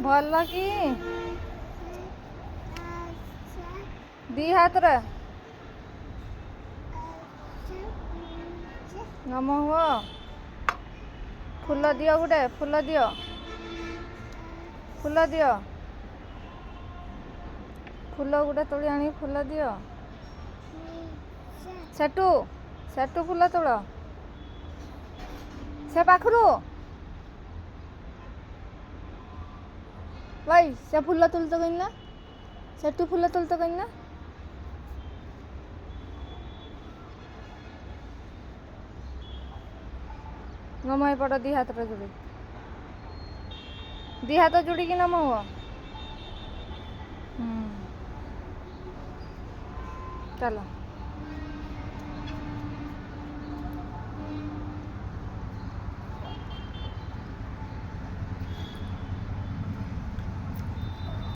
ଭଲ କି ଦି ହାତରେ ନମ ହୁଅ। ଫୁଲ ଦିଅ ଗୋଟେ, ଫୁଲ ଦିଅ, ଫୁଲ ଦିଅ, ଫୁଲ ଗୋଟେ ତୋଳି ଆଣି ଫୁଲ ଦିଅ। ସେଠୁ ସେଠୁ ଫୁଲ ତୋଳ, ସେ ପାଖରୁ ଭାଇ ସେ ଫୁଲ ତୁଳତ କहीं ना, ସେଠୁ ଫୁଲ ତୁଳତ कहीं ना। नम एपट दी हाथ जोड़ी, दी हाथ जोड़ी की नम हुआ। चलो।